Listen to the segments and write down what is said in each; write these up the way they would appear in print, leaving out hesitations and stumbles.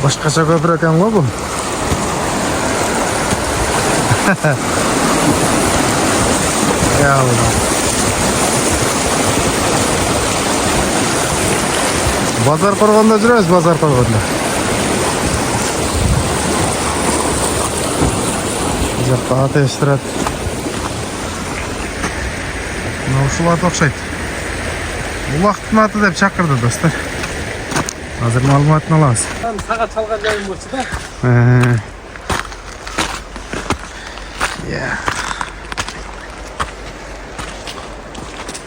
Башкача көпүрө экен го бул. Ya Allah. Bazar Qorgonda жүрөбүз, Bazar Qorgonda. Жакта атеш турат. Мына ушул ат окшойт. Улактын аты деп чакырды достор. Азыр маалыматын алабыз. Сага чалган жайым болчу да. Я.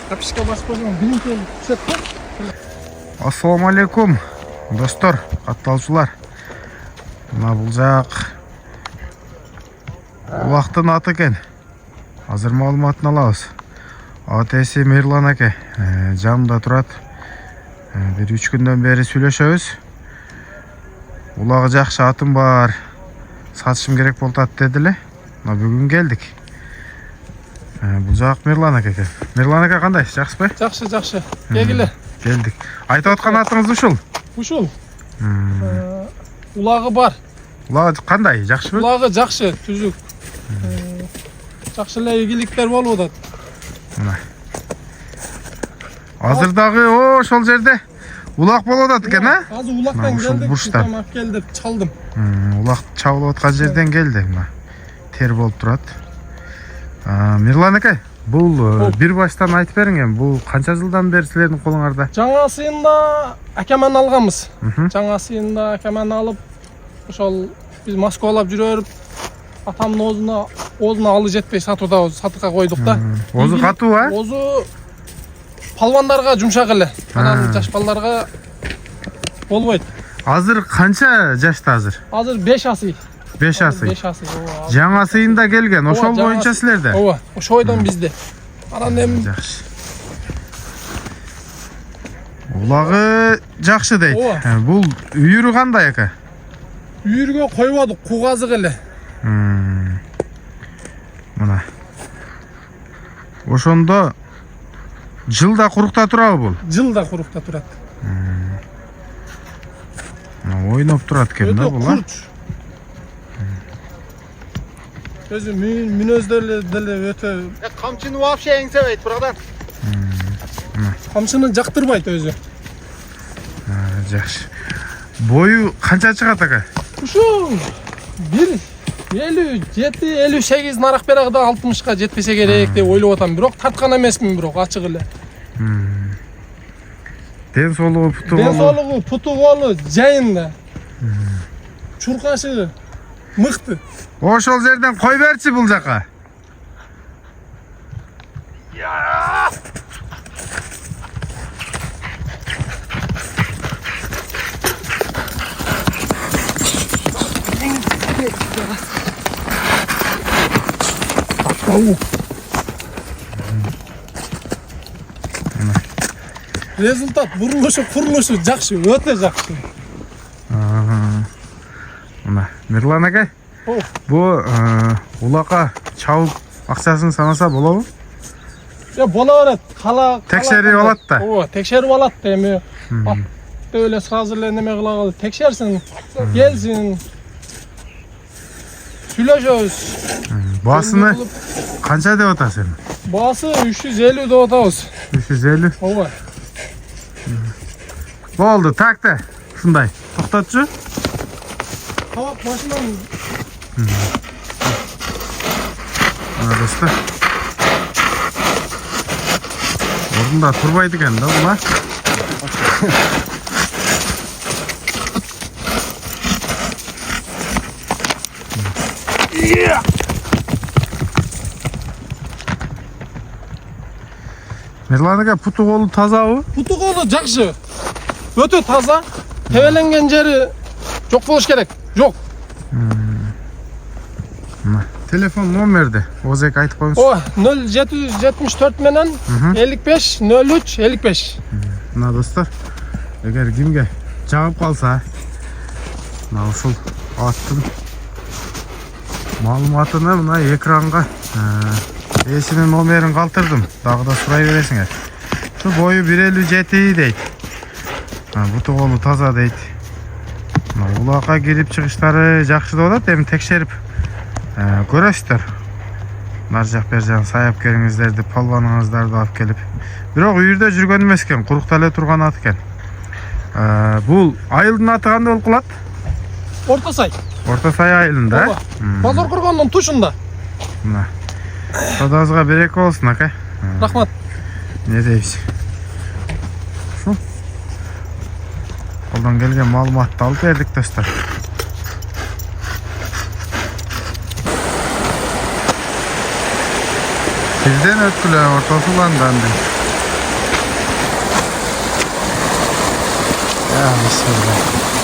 Капишка баспасынан биринчи түшөт го. Ассаламу алейкум достор, катталуучулар. Мына бул жак улактын аты экен. Азыр маалыматын алабыз. Атеси Мирлан аке жанымда турат. Bir 3 күндөн бери сүйлөшөбүз. Улагы жакшы атым бар. Сатышым керек болду деди эле. Мына бүгүн келдик. Бул жак Мирлан аке экен. Мирлан аке кандай? Жакшыбы? Жакшы. Кегиле. Келдик. Айтып аткан атыңыз ушул? Ушул. Улагы бар. Улагы кандай? Жакшыбы? Улагы жакшы, түзүк. Жакшы эле ийгиликтер болуп атат. Мына. Азыр дагы ошол жерде улак болуп атат экен, а? Азыр улактан келдик, бурчтан тамак келдип чалдым. Улак чабылып аткан жерден келди. Мына тер болуп турат. Мирлан аке, бул бир баштан айтып бериң эми, бул канча жылдан бери силердин колуңарда? Жаңасында акеман алганбыз. Жаңасында акеман алып, ошол биз Москвалап жүрөп, атамдын оозуна алы жетпей сатыкка койдук да. Озу катуу, а? Озу палвандарга жумшак эле. Анан жаш балдарга болбойт. Азыр канча жашта азыр? Азыр 5 асый. 5 асый. 5 асый. Жаңа сыйында келген. Ошол боюнча силерде? Ооба, ошойдон бизде. Анан эми жакшы. Улагы жакшы дейт. Бул үйүрү кандай ака? Үйүргө койбодук, кугазык эле. Мына. Ошондо жылда курукта турабы бул? Жылда курукта турат. Ойноп турат экен да бул, а? Өзү мүнөздөрү деле өтө. Камчыны вообще эңсебейт, братан. Камчыны жактырбайт өзү. Жакшы. Бою канча чыгат ака? Ушу 57-58 нарак берагыда 60ка жетпесе керек деп ойлоп атам. Бирок тарткан эмесмин, бирок ачык эле. Ден соолугу, путу колу жайында. Чуркашы мыкты. Ошол жерден кой берчи бул жака. Результат курулушу жакшы, өтө жакшы. Мына Мирлан ака, бу улакка чабып акчасын санаса болобу? Бола берет. Кала текшерип алат да. Ооба, текшерип алат да эми. Атты эле сразу эле неме кыла, текшерсин, келсин. Сүйлөшөбүз. Баасыны канча деп атасың? Баасы 350 деп атабыз. 350? Ооба. Болду, такты. Ушундай. Токтотчу. Кабак башынан. Мына достор. Ордунда турбайт экен да бул, а? Мирлан ака, путу колу тазабы? Путу колу жакшы. Өтө таза. Тебеленген жери жок болуш керек. Жок. Телефон номерди озек айтып коюңуз. Ооба, 0774 менен 55 03 55. Мына достор, эгер кимге жагып калса, мына ушул аттын маалыматыны мына экранга эсинин номерин калтырдым. Дагы да сурай бересиңер. Şu boyu 1.57 дейт. Буту колу таза дейт. Улакка кирип чыгыштары жакшы деп атат. Эми текшерип көрөсүздөр. Нар жак бер жагын саяп келиңиздерди, полбонуңуздарды алып келип. Бирок үйүрдө жүргөн эмес экен, курукта эле турган ат экен. Бул айылдын аты кандай болуп калат? Орта сай. Орта сай айылында. Ооба. Базар кургондун тушунда. Мына. Содабызга береке болсун, ака. Рахмат. Не дейбиз? Шу. Колдон келген маалыматты алып бердик, достор. Birden ötküle ortası ulandandı. Ya bismillah.